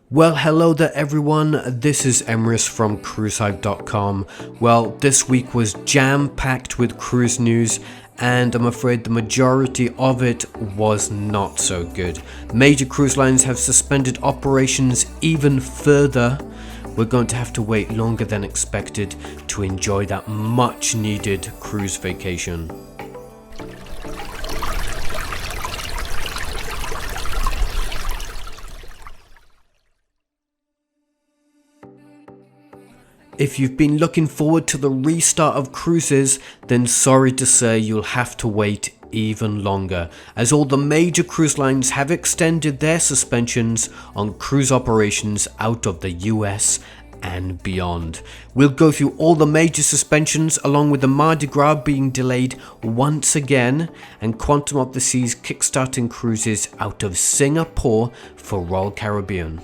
Well, hello there everyone, this is Emrys from cruisehive.com. Well, this week was jam-packed with cruise news, and I'm afraid the majority of it was not so good. Major cruise lines have suspended operations even further. We're going to have to wait longer than expected to enjoy that much needed cruise vacation. If you've been looking forward to the restart of cruises, then sorry to say you'll have to wait even longer, as all the major cruise lines have extended their suspensions on cruise operations out of the US and beyond. We'll go through all the major suspensions along with the Mardi Gras being delayed once again and Quantum of the Seas kickstarting cruises out of Singapore for Royal Caribbean.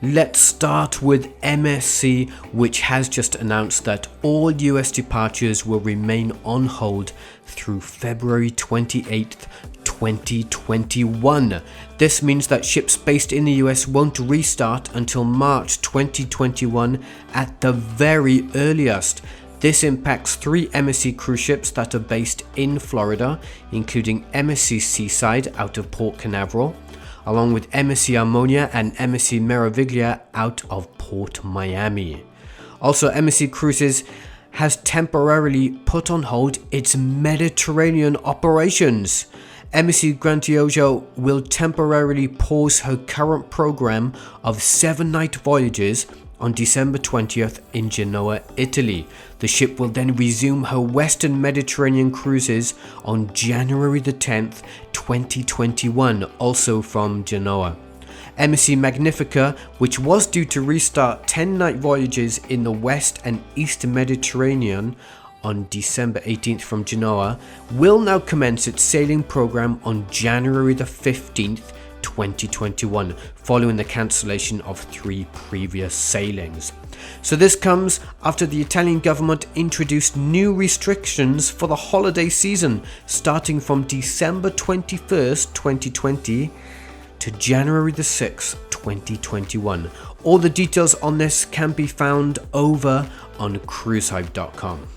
Let's start with MSC, which has just announced that all US departures will remain on hold through February 28th, 2021. This means that ships based in the US won't restart until March 2021 at the very earliest. This impacts 3 MSC cruise ships that are based in Florida, including MSC Seaside out of Port Canaveral, along with MSC Harmonia and MSC Meraviglia out of Port Miami. Also, MSC Cruises has temporarily put on hold its Mediterranean operations. MSC Grandioso will temporarily pause her current program of 7-night voyages on December 20th in Genoa, Italy. The ship will then resume her Western Mediterranean cruises on January the 10th, 2021, also from Genoa. MSC Magnifica, which was due to restart 10-night voyages in the West and East Mediterranean on December 18th from Genoa, will now commence its sailing program on January the 15th, 2021, following the cancellation of 3 previous sailings. So this comes after the Italian government introduced new restrictions for the holiday season starting from December 21st, 2020 to January the 6th, 2021. All the details on this can be found over on cruisehive.com.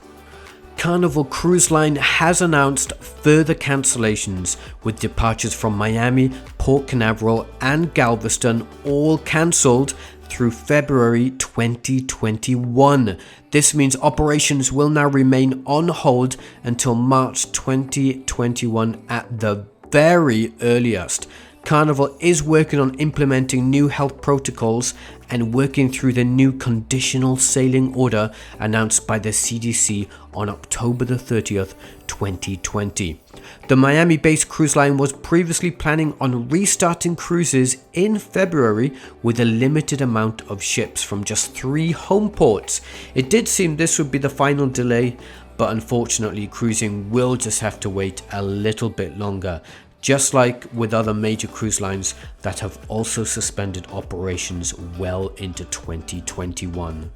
Carnival Cruise Line has announced further cancellations, with departures from Miami, Port Canaveral and Galveston all cancelled through February 2021. This means operations will now remain on hold until March 2021 at the very earliest. Carnival is working on implementing new health protocols and working through the new conditional sailing order announced by the CDC on October the 30th, 2020. The Miami-based cruise line was previously planning on restarting cruises in February with a limited amount of ships from just 3 home ports. It did seem this would be the final delay, but unfortunately cruising will just have to wait a little bit longer, just like with other major cruise lines that have also suspended operations well into 2021.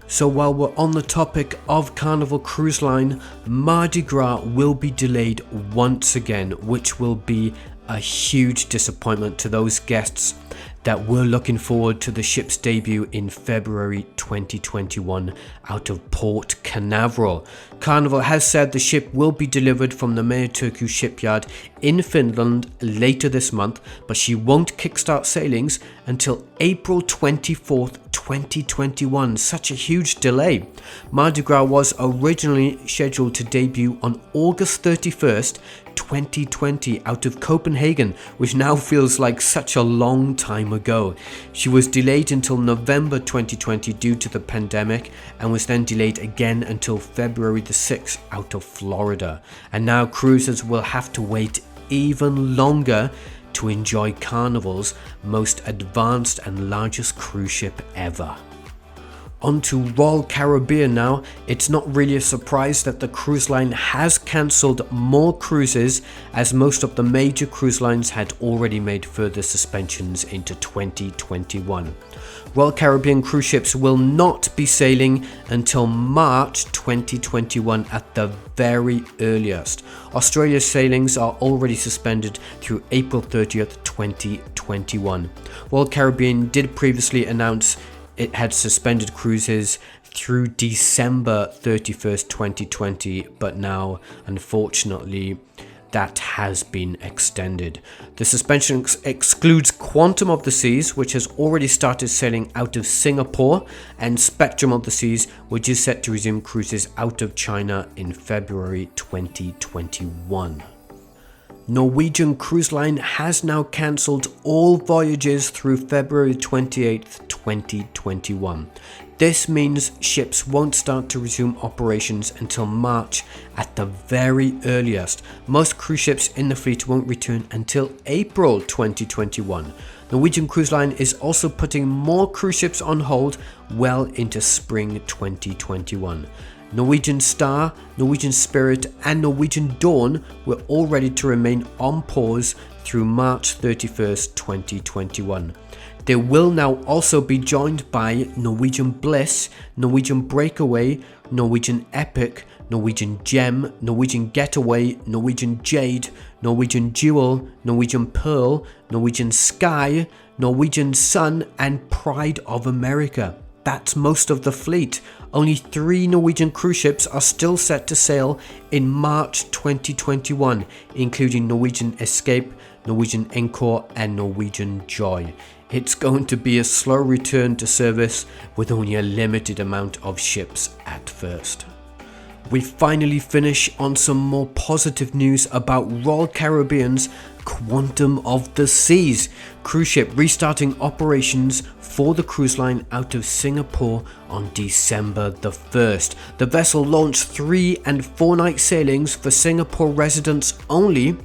So while we're on the topic of Carnival Cruise Line, Mardi Gras will be delayed once again, which will be a huge disappointment to those guests that were looking forward to the ship's debut in February 2021 out of Port Canaveral. Carnival has said the ship will be delivered from the Meriturku shipyard in Finland later this month, but she won't kickstart sailings until April 24th, 2021. Such a huge delay. Mardi Gras was originally scheduled to debut on August 31st, 2020 out of Copenhagen, which now feels like such a long time ago. She was delayed until November 2020 due to the pandemic and was then delayed again until February the 6th out of Florida. And now cruisers will have to wait even longer to enjoy Carnival's most advanced and largest cruise ship ever. Onto Royal Caribbean now. It's not really a surprise that the cruise line has cancelled more cruises, as most of the major cruise lines had already made further suspensions into 2021. Royal Caribbean cruise ships will not be sailing until March 2021 at the very earliest. Australia's sailings are already suspended through April 30th, 2021. Royal Caribbean did previously announce it had suspended cruises through December 31st, 2020, but now, unfortunately, that has been extended. The suspension excludes Quantum of the Seas, which has already started sailing out of Singapore, and Spectrum of the Seas, which is set to resume cruises out of China in February 2021. Norwegian Cruise Line has now cancelled all voyages through February 28th, 2021. This means ships won't start to resume operations until March at the very earliest. Most cruise ships in the fleet won't return until April 2021. Norwegian Cruise Line is also putting more cruise ships on hold well into spring 2021. Norwegian Star, Norwegian Spirit and Norwegian Dawn were all ready to remain on pause through March 31st, 2021. They will now also be joined by Norwegian Bliss, Norwegian Breakaway, Norwegian Epic, Norwegian Gem, Norwegian Getaway, Norwegian Jade, Norwegian Jewel, Norwegian Pearl, Norwegian Sky, Norwegian Sun and Pride of America. That's most of the fleet. Only 3 Norwegian cruise ships are still set to sail in March 2021, including Norwegian Escape, Norwegian Encore and Norwegian Joy. It's going to be a slow return to service with only a limited amount of ships at first. We finally finish on some more positive news about Royal Caribbean's Quantum of the Seas cruise ship restarting operations for the cruise line out of Singapore on December the 1st. The vessel launched 3 and 4 night sailings for Singapore residents only,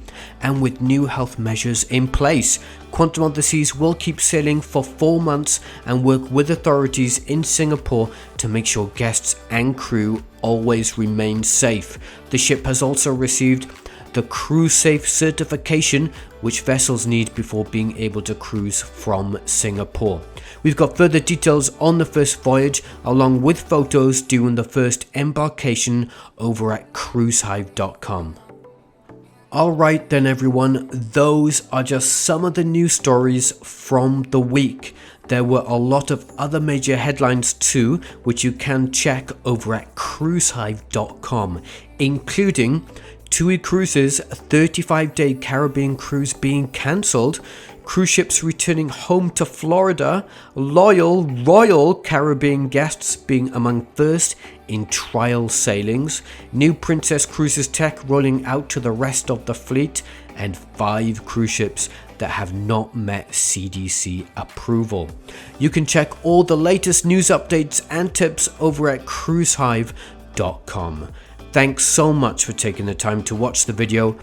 and with new health measures in place. Quantum of the Seas will keep sailing for 4 months and work with authorities in Singapore to make sure guests and crew always remain safe. The ship has also received the Cruise Safe certification, which vessels need before being able to cruise from Singapore. We've got further details on the first voyage along with photos during the first embarkation over at cruisehive.com. Alright then everyone, those are just some of the news stories from the week. There were a lot of other major headlines too, which you can check over at cruisehive.com, including TUI Cruises' 35-day Caribbean cruise being cancelled, cruise ships returning home to Florida, loyal Royal Caribbean guests being among first in trial sailings, new Princess Cruises tech rolling out to the rest of the fleet, and 5 cruise ships that have not met CDC approval. You can check all the latest news updates and tips over at cruisehive.com. Thanks so much for taking the time to watch the video.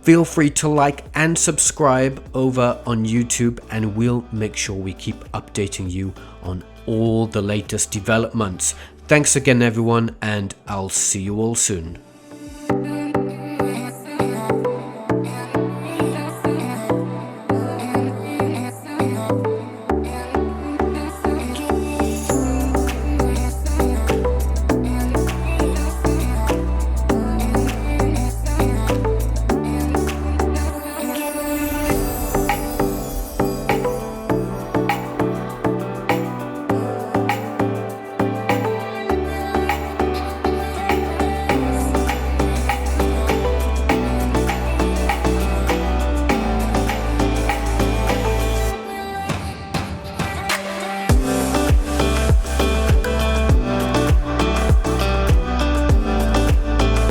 Feel free to like and subscribe over on YouTube, and we'll make sure we keep updating you on all the latest developments. Thanks again everyone, and I'll see you all soon.